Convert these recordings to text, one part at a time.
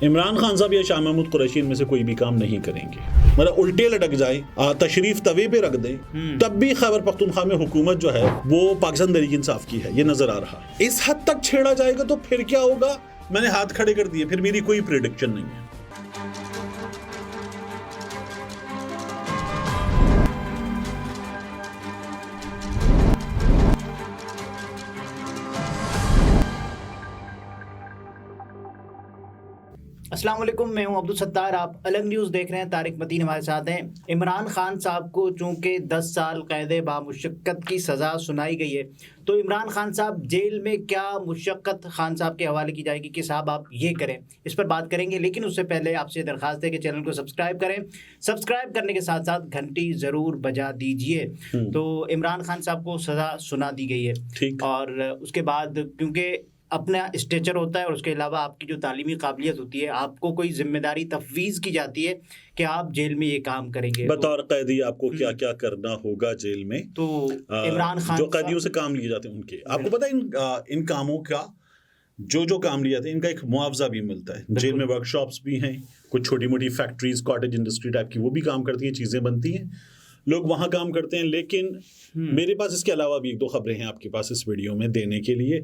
इमरान खान साहब या शाह महमूद कुरैशी इनमें से कोई भी काम नहीं करेंगे, मतलब उल्टे लटक जाए, तशरीफ तवे पे रख दें, तब भी खैबर पख्तूनख्वा में हुकूमत जो है वो पाकिस्तान तहरीक इंसाफ की है, ये नजर आ रहा है। इस हद तक छेड़ा जाएगा तो फिर क्या होगा, मैंने हाथ खड़े कर दिए, फिर मेरी कोई प्रेडिक्शन नहीं है। अस्सलाम वालेकुम, मैं हूं अब्दुल सत्तार। आप अलग न्यूज़ देख रहे हैं। तारिक मतीन हमारे साथ हैं। इमरान खान साहब को चूंकि 10 साल कैद बामुशक्कत की सज़ा सुनाई गई है, तो इमरान खान साहब जेल में क्या मुशक्कत खान साहब के हवाले की जाएगी कि साहब आप ये करें, इस पर बात करेंगे। लेकिन उससे पहले आपसे दरख्वास्त है कि चैनल को सब्सक्राइब करें। सब्सक्राइब करने के साथ साथ घंटी ज़रूर बजा दीजिए। तो इमरान खान साहब को सज़ा सुना दी गई है, और उसके बाद क्योंकि अपना स्टेचर होता है और उसके अलावा आपकी जो तालीमी काबिलियत होती है, आपको कोई जिम्मेदारी तफवीज़ की जाती है कि आप जेल में ये काम करेंगे, बतौर कैदी आपको क्या क्या करना होगा जेल में। तो इमरान खान जो कैदियों से काम लिए जाते हैं उनके, आपको पता है इन कामों का जो काम लिए जाते हैं इनका एक मुआवजा भी मिलता है। जेल में वर्कशॉप्स भी हैं, कुछ छोटी मोटी फैक्ट्रीज, कॉटेज इंडस्ट्री टाइप की वो भी काम करती हैं, चीज़ें बनती हैं, लोग वहाँ काम करते हैं। लेकिन मेरे पास इसके अलावा भी 1-2 खबरें हैं आपके पास इस वीडियो में देने के लिए।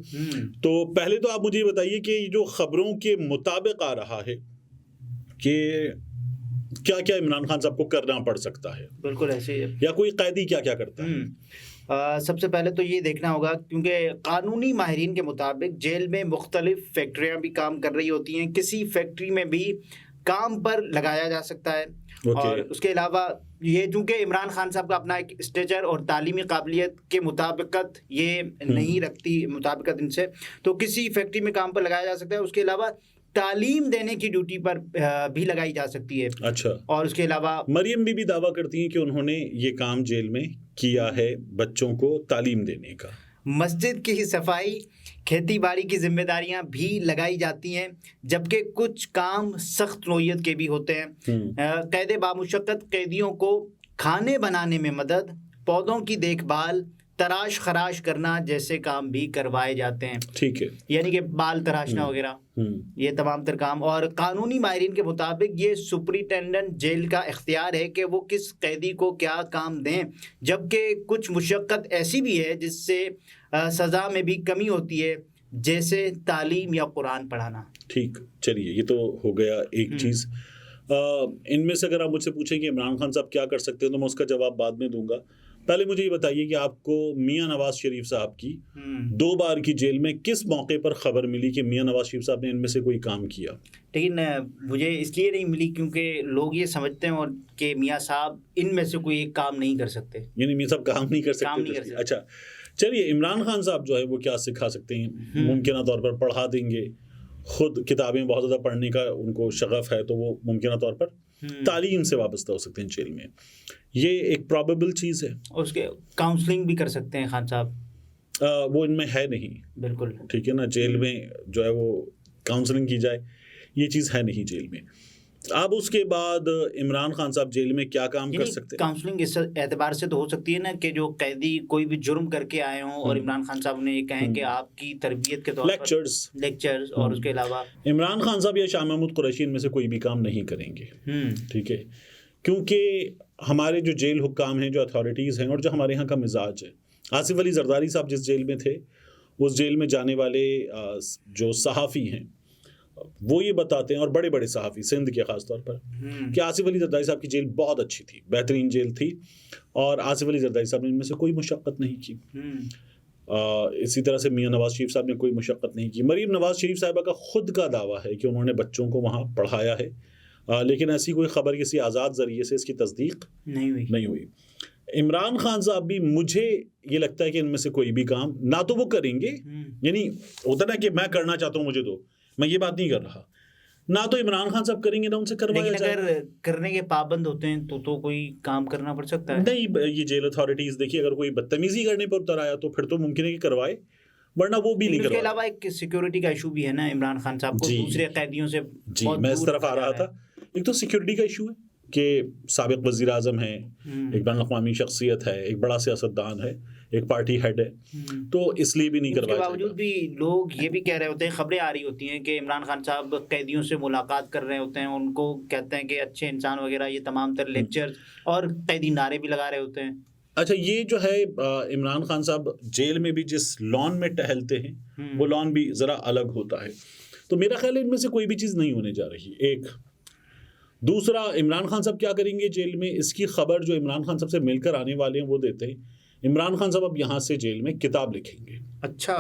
तो पहले तो आप मुझे बताइए कि जो खबरों के मुताबिक आ रहा है कि क्या क्या इमरान खान साहब को करना पड़ सकता है। बिल्कुल ऐसे ही, या कोई कैदी क्या क्या करता है। सबसे पहले तो ये देखना होगा, क्योंकि कानूनी माहिरीन के मुताबिक जेल में मुख्तलिफ फैक्ट्रियाँ भी काम कर रही होती हैं। किसी फैक्ट्री में भी काम पर लगाया जा सकता है। और उसके अलावा ये चूँकि इमरान खान साहब का अपना एक स्टेचर और तालीमी काबिलियत के मुताबिकत ये नहीं रखती मुताबिकत इनसे, तो किसी फैक्ट्री में काम पर लगाया जा सकता है। उसके अलावा तालीम देने की ड्यूटी पर भी लगाई जा सकती है। अच्छा। और उसके अलावा मरियम बीबी दावा करती हैं कि उन्होंने ये काम जेल में किया है, बच्चों को तालीम देने का। मस्जिद की सफाई, खेती बाड़ी की जिम्मेदारियां भी लगाई जाती हैं, जबकि कुछ काम सख्त नौयत के भी होते हैं। कैद बामुशक्कत कैदियों को खाने बनाने में मदद, पौधों की देखभाल, तराश खराश करना जैसे काम भी करवाए जाते हैं। ठीक है, यानी कि बाल तराशना वगैरह, ये तमाम तर काम। और कानूनी माहिरीन के मुताबिक ये सुपरिटेंडेंट जेल का इख्तियार है कि वो किस कैदी को क्या काम दें, जबकि कुछ मुशक्कत ऐसी भी है जिससे सज़ा में भी कमी होती है, जैसे तालीम या कुरान पढ़ाना। ठीक, चलिए ये तो हो गया एक चीज़। इनमें से अगर आप मुझसे पूछें कि इमरान खान साहब क्या कर सकते हैं तो मैं उसका जवाब बाद में दूंगा। पहले मुझे ये बताइए कि आपको मियां नवाज शरीफ साहब की 2 बार की जेल में किस मौके पर खबर मिली कि मियां नवाज शरीफ साहब ने इनमें से कोई काम किया। लेकिन मुझे इसलिए नहीं मिली क्योंकि लोग ये समझते हैं और कि मियां साहब इनमें से कोई एक काम नहीं कर सकते, यानी मियां साहब काम नहीं कर सकते। अच्छा, चलिए इमरान खान साहब जो है वो क्या सिखा सकते हैं। मुमकिन तौर पर पढ़ा देंगे, खुद किताबें बहुत ज़्यादा पढ़ने का उनको शगफ है, तो वो मुमकिन तौर पर तालीम से वाबस्ता हो सकते हैं जेल में। ये एक प्रॉबेबल चीज़ है। उसके काउंसलिंग भी कर सकते हैं खान साहब, वो इनमें है नहीं। बिल्कुल ठीक है ना, जेल में जो है वो काउंसलिंग की जाए ये चीज़ है नहीं जेल में। अब उसके बाद इमरान खान साहब जेल में क्या काम कर सकते हैं। काउंसलिंग इस एतबार से तो हो सकती है ना कि जो कैदी कोई भी जुर्म करके आए हों और इमरान खान साहब ने ये कहें कि आपकी तरबियत के तौर पर लेक्चर्स और उसके अलावा इमरान खान साहब या शाह महमूद कुरैशी इनमें से कोई भी काम नहीं करेंगे। ठीक है, क्योंकि हमारे जो जेल हुक्काम हैं, जो अथॉरिटीज़ हैं और जो हमारे यहाँ का मिजाज है, आसिफ अली जरदारी साहब जिस जेल में थे उस जेल में जाने वाले जो सहाफ़ी हैं वो ये बताते हैं, और बड़े बड़े सहाफ़ी सिंध के ख़ास तौर पर, कि आसिफ अली जरदारी साहब की जेल बहुत अच्छी थी, बेहतरीन जेल थी, और आसिफ अली जरदारी साहब ने इनमें से कोई मुशक्क़त नहीं की। इसी तरह से मियां नवाज शरीफ साहब ने कोई मुशक्क़त नहीं की। मरीम नवाज शरीफ साहिबा का ख़ुद का दावा है कि उन्होंने बच्चों को वहाँ पढ़ाया है, लेकिन ऐसी कोई ख़बर किसी आज़ाद ज़रिए से इसकी तस्दीक नहीं हुई। इमरान खान साहब भी मुझे ये लगता है कि इनमें से कोई भी काम ना तो वो करेंगे, यानी होता ना कि मैं करना चाहता हूँ मुझे दो, मैं ये बात नहीं कर रहा, ना तो इमरान खान साहब करेंगे ना उनसे करवाया जाए। अगर करने के पाबंद होते हैं तो कोई काम करना पड़ सकता है। नहीं, ये जेल अथॉरिटीज़ देखिए, अगर कोई बदतमीजी करने पर उतर आया तो फिर तो मुमकिन है कि करवाए, वरना वो भी नहीं करवाए। इसके अलावा एक सिक्योरिटी का इशू भी है ना इमरान खान साहब को दूसरे कैदियों से। जी, मैं इस तरफ आ रहा था। एक तो सिक्योरिटी का इशू है कि साबिक वज़ीर आज़म है, एक बैनुल-अक़वामी शख्सियत है, एक बड़ा सियासतदान है, एक पार्टी हेड है, तो इसलिए भी नहीं उसके करवाया बावजूद जाएगा। भी लोग ये भी कह रहे होते हैं, खबरें आ रही होती हैं कि इमरान खान साहब कैदियों से मुलाकात कर रहे होते हैं, उनको कहते हैं कि अच्छे इंसान वगैरह, ये तमाम तरह लेक्चर और कैदी नारे भी लगा रहे होते हैं। अच्छा, ये जो है इमरान खान साहब जेल में भी जिस लॉन में टहलते हैं वो लॉन भी ज़रा अलग होता है, तो मेरा ख्याल है इनमें से कोई भी चीज़ नहीं होने जा रही। एक दूसरा, इमरान खान साहब क्या करेंगे जेल में, इसकी खबर जो इमरान खान साहब से मिलकर आने वाले हैं वो देते हैं। इमरान खान साहब अब यहाँ से जेल में किताब लिखेंगे। अच्छा,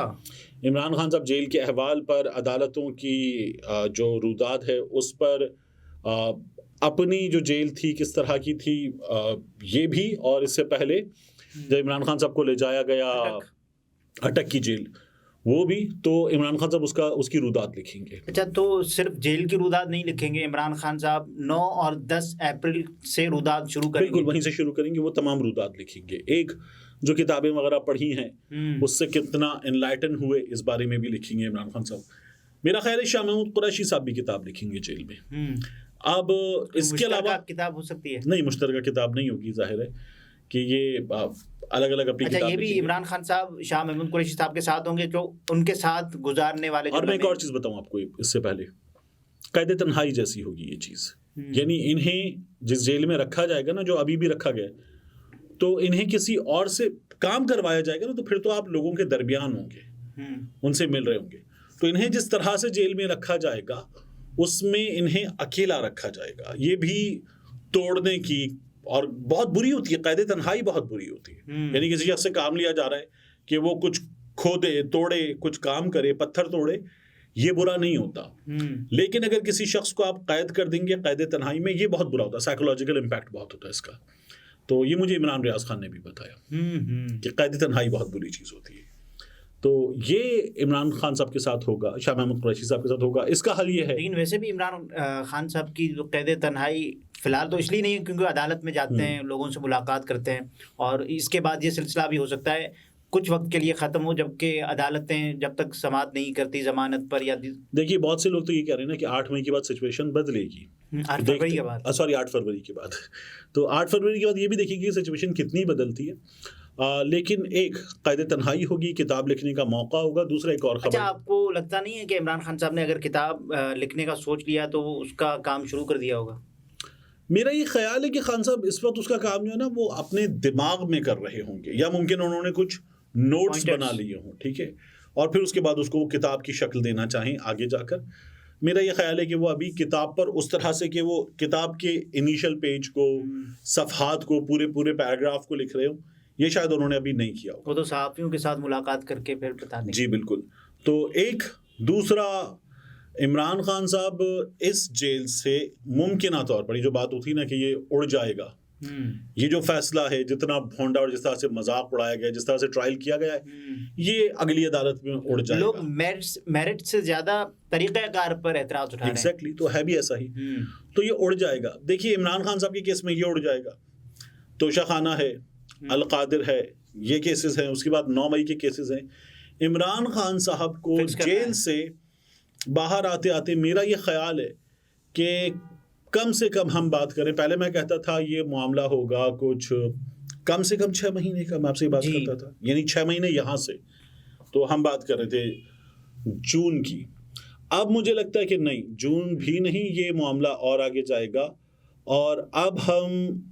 इमरान खान साहब जेल के अहवाल पर, अदालतों की जो रुदात है उस पर, अपनी जो जेल थी किस तरह की थी, ये भी, और इससे पहले जब इमरान खान साहब को ले जाया गया अटक की जेल, वो भी, तो इमरान खान साहब उसकी रुदात लिखेंगे। अच्छा, तो सिर्फ जेल की रुदात नहीं लिखेंगे, इमरान खान साहब 9 और 10 अप्रैल से रुदात शुरू करेंगे। बिल्कुल वहीं से शुरू करेंगे, वो तमाम रुदात लिखेंगे। एक जो किताबें वगैरह पढ़ी हैं उससे कितना एनलाइटन हुए इस बारे में भी लिखेंगे इमरान खान साहब। मेरा ख्याल है शाह महमूद कुरैशी साहब भी किताब लिखेंगे जेल में। अब इसके अलावा किताब हो सकती है? नहीं, मुश्तरका किताब नहीं होगी, जाहिर है कि ये अलग अलग अपनी अच्छा, ये भी इमरान खान साहब शाह महमूद कुरैशी साहब के साथ होंगे, जो उनके साथ गुजारने वाले। और मैं एक और चीज़ बताऊं आपको इससे पहले, कैद तन्हाई जैसी होगी ये चीज़। यानी इन्हें जिस जेल में रखा जाएगा ना, जो अभी भी रखा गया, तो इन्हें किसी और से काम करवाया जाएगा ना, तो फिर तो आप लोगों के दरमियान होंगे, उनसे मिल रहे होंगे। तो इन्हें जिस तरह से जेल में रखा जाएगा उसमें इन्हें अकेला रखा जाएगा, ये भी तोड़ने की, और बहुत बुरी होती है कैद तन्हाई, बहुत बुरी होती है। यानी किसी शख्स से काम लिया जा रहा है कि वो कुछ खोदे तोड़े, कुछ काम करे, पत्थर तोड़े, ये बुरा नहीं होता। लेकिन अगर किसी शख्स को आप कैद कर देंगे कैद तन्हाई में, ये बहुत बुरा होता है, साइकोलॉजिकल इम्पैक्ट बहुत होता है इसका। तो ये मुझे इमरान रियाज खान ने भी बताया कि कैद तन्हाई बहुत बुरी चीज़ होती है। तो ये इमरान खान साहब के साथ होगा, शाह महमूद कुरैशी साहब के साथ होगा। इसका हल ये है, लेकिन वैसे भी इमरान खान साहब की जो कैद तन्हाई फिलहाल तो इसलिए नहीं है क्योंकि अदालत में जाते हैं, लोगों से मुलाकात करते हैं, और इसके बाद ये सिलसिला भी हो सकता है कुछ वक्त के लिए ख़त्म हो, जबकि अदालतें जब तक समाअत नहीं करती ज़मानत पर। या देखिए, बहुत से लोग तो ये कह रहे हैं ना कि 8 मई के बाद सिचुएशन बदलेगी, 8 फरवरी के बाद, सॉरी 8 फरवरी के बाद। तो 8 फरवरी के बाद ये भी देखेंगे कि सिचुएशन कितनी बदलती है। लेकिन एक कैद तन्हाई होगी, किताब लिखने का मौका होगा। दूसरा एक और खबर, अच्छा, आपको लगता नहीं है कि इमरान खान साहब ने अगर किताब लिखने का सोच लिया तो उसका काम शुरू कर दिया होगा? मेरा ये ख्याल है कि खान साहब इस वक्त उसका काम जो है ना वो अपने दिमाग में कर रहे होंगे, या मुमकिन उन्होंने कुछ नोट्स बना लिए हों, ठीक है, और फिर उसके बाद उसको वो किताब की शक्ल देना चाहें आगे जाकर। मेरा ये ख्याल है कि वो अभी किताब पर उस तरह से कि वो किताब के इनिशियल पेज को, सफ़हात को, पूरे पैराग्राफ को लिख रहे हो, ये शायद उन्होंने अभी नहीं किया होगा। वो तो सहाफ़ियों के साथ मुलाकात करके फिर बता देंगे। जी बिल्कुल। तो एक दूसरा, इमरान खान साहब इस जेल से मुमकिन तौर पर, ये जो बात होती ना कि ये उड़ जाएगा, ये जो फैसला है, जितना भोंडा और जिस तरह से मजाक उड़ाया गया, जिस तरह से ट्रायल किया गया है, ये अगली अदालत में उड़ जाएगा। लोग मेरिट से ज्यादा तरीक़ाकार पर एतराज़ उठा रहे हैं। एग्जैक्टली, तो है भी ऐसा ही। तो ये उड़ जाएगा। देखिए, इमरान खान साहब के केस में ये उड़ जाएगा, तोशा खाना है, अल-कादिर है, ये केसेस हैं। उसके बाद 9 मई के केसेस हैं। इमरान खान साहब को जेल से बाहर आते आते मेरा ये ख्याल है कि कम से कम हम बात करें, पहले मैं कहता था ये मामला होगा कुछ कम से कम 6 महीने का, मैं आपसे बात करता था, यानी 6 महीने यहाँ से, तो हम बात कर रहे थे जून की। अब मुझे लगता है कि नहीं, जून भी नहीं, ये मामला और आगे जाएगा, और अब हम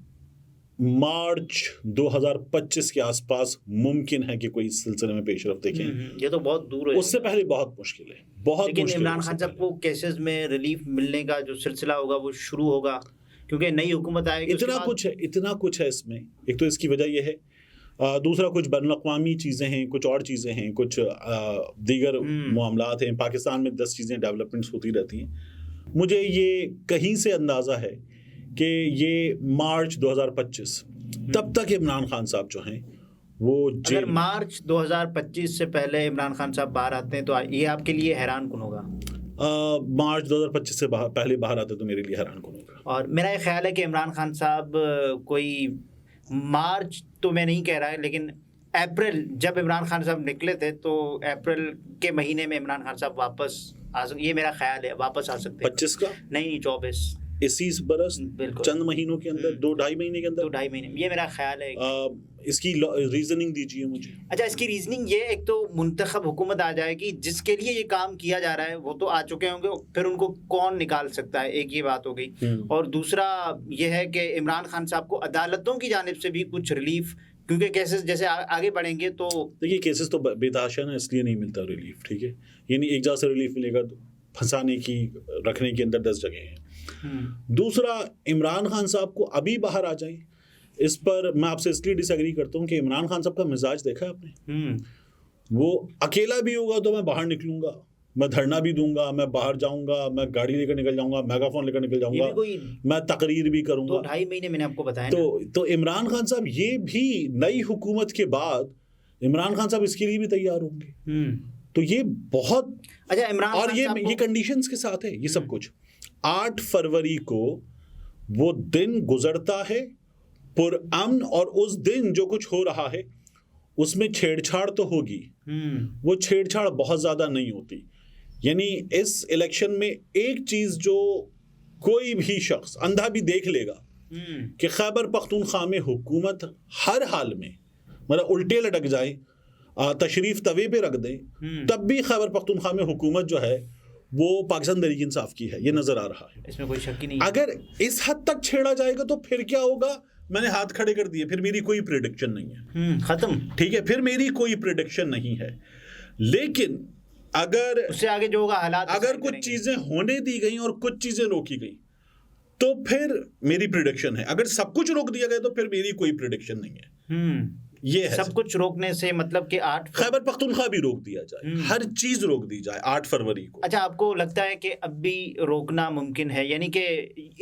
मार्च 2025 के आसपास मुमकिन है कि कोई इस सिलसिले में पेशरफ देखें। ये तो बहुत दूर है, उससे पहले बहुत मुश्किल है, बहुत लेकिन मुश्किल। इमरान खान साहब को केसेस में रिलीफ मिलने का जो सिलसिला होगा वो शुरू होगा, क्योंकि नई हुकूमत आएगी। इतना कुछ है इसमें। एक तो इसकी वजह यह है, दूसरा कुछ बैनुल-अक़वामी चीज़ें हैं, कुछ और चीज़ें हैं, कुछ दीगर मामलात हैं। पाकिस्तान में 10 चीज़ें डेवलपमेंट्स होती रहती हैं। मुझे ये कहीं से अंदाज़ा है कि ये मार्च 2025 तब तक इमरान खान साहब जो हैं वो अगर मार्च 2025 से पहले इमरान खान साहब बाहर आते हैं तो ये आपके लिए हैरान कुन होगा? मार्च 2025 से पहले बाहर आते तो मेरे लिए हैरान कुन होगा। और मेरा ये ख्याल है कि इमरान खान साहब कोई मार्च तो मैं नहीं कह रहा है, लेकिन अप्रैल, जब इमरान खान साहब निकले थे तो अप्रैल के महीने में इमरान खान साहब वापस आ सकते, ये मेरा ख्याल है, वापस आ सकते हैं। 25 का नहीं, 24 इसी बरस चंद महीनों के अंदर, 2-2.5 महीने के अंदर, 2-2.5 महीने, ये मेरा ख्याल है। इसकी रीजनिंग दीजिए मुझे। अच्छा, इसकी रीजनिंग ये, एक तो मुंतखब हुकूमत आ जाएगी जिसके लिए ये काम किया जा रहा है, वो तो आ चुके होंगे, फिर उनको कौन निकाल सकता है, एक ये बात हो गई। और दूसरा ये है कि इमरान खान साहब को अदालतों की जानिब से भी कुछ रिलीफ, क्योंकि केसेस जैसे आगे बढ़ेंगे तो देखिए केसेस तो बेतहाशा ना, इसलिए नहीं मिलता रिलीफ, ठीक है। ये नहीं एक जगह से रिलीफ मिलेगा, तो फंसाने की, रखने के अंदर 10 जगह हैं। दूसरा, इमरान खान साहब को अभी बाहर आ जाए, इस पर मैं आपसे इसलिए डिसएग्री करता हूँ कि इमरान खान साहब का मिजाज देखा है आपने? वो अकेला भी होगा तो मैं बाहर निकलूंगा, मैं धरना भी दूंगा, मैं बाहर जाऊंगा, मैं गाड़ी लेकर निकल जाऊंगा, मेगाफोन लेकर निकल जाऊंगा, मैं तकरीर भी करूंगा। 2-2.5 महीने मैंने आपको बताया तो इमरान खान साहब ये भी नई हुकूमत के बाद इमरान खान साहब इसके लिए भी तैयार होंगे। तो ये बहुत अच्छा, इमरान और ये कंडीशंस के साथ है ये सब कुछ। 8 फरवरी को वो दिन गुजरता है पुरअमन, और उस दिन जो कुछ हो रहा है उसमें छेड़छाड़ तो होगी, वो छेड़छाड़ बहुत ज्यादा नहीं होती। यानी इस इलेक्शन में एक चीज जो कोई भी शख्स अंधा भी देख लेगा कि खैबर पख्तूनख्वा में हुकूमत हर हाल में, मतलब उल्टे लटक जाए, तशरीफ तवे पे रख दें, तब भी खैबर पख्तूनख्वा में हुकूमत जो है वो पाकिस्तान तहरीक इंसाफ की है, ये नजर आ रहा है, इसमें कोई शक ही नहीं। अगर इस हद तक छेड़ा जाएगा तो फिर क्या होगा, मैंने हाथ खड़े कर दिए, फिर मेरी कोई प्रेडिक्शन नहीं है, खत्म, ठीक है, फिर मेरी कोई प्रेडिक्शन नहीं है। लेकिन अगर उससे आगे जो होगा हालात, अगर कुछ चीजें होने दी गई और कुछ चीजें रोकी गई तो फिर मेरी प्रेडिक्शन है। अगर सब कुछ रोक दिया गया तो फिर मेरी कोई प्रेडिक्शन नहीं है। ये है सब कुछ रोकने से मतलब कि 8 खैबर पख्तूनख्वा भी रोक दिया जाए, हर चीज रोक दी जाए 8 फरवरी को। अच्छा, आपको लगता है कि अब भी रोकना मुमकिन है, यानी कि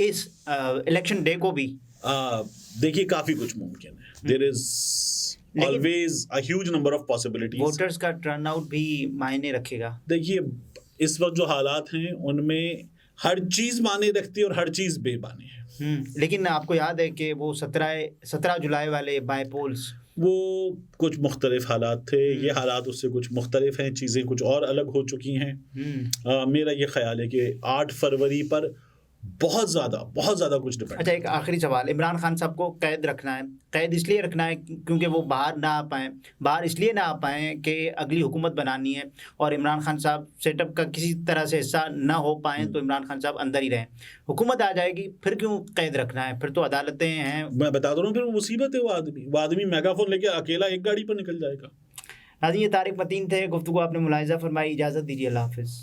इस इलेक्शन डे को भी? देखिए काफी कुछ मुमकिन है, there is always a huge number of possibilities. Voters का टर्नआउट भी मायने रखेगा। देखिए इस वक्त जो हालात हैं उनमें हर चीज मायने रखती है और हर चीज बेमाने है। लेकिन आपको याद है कि वो 17 जुलाई वाले बायपोल्स, वो कुछ मुख्तलिफ हालात थे, ये हालात उससे कुछ मुख्तलिफ हैं, चीज़ें कुछ और अलग हो चुकी हैं। मेरा ये ख्याल है कि 8 फरवरी पर बहुत ज़्यादा कुछ डिपेंड। अच्छा, एक आखिरी सवाल, इमरान खान साहब को कैद रखना है, कैद इसलिए रखना है क्योंकि वो बाहर ना आ पाएँ, बाहर इसलिए ना आ पाएँ कि अगली हुकूमत बनानी है और इमरान खान साहब सेटअप का किसी तरह से हिस्सा ना हो पाएँ, तो इमरान खान साहब अंदर ही रहें, हुकूमत आ जाएगी, फिर क्यों कैद रखना है? फिर तो अदालतें हैं। मैं बता दो रहा हूँ, फिर वो मुसीबत है। वो आदमी मेगाफोन लेके अकेला एक गाड़ी पर निकल जाएगा। नाज़रीन, ये तारिक मतीन थे, गुफ्तगू आपने मुलाहिज़ा फरमाई। इजाज़त दीजिए, अल्लाह हाफ़िज़।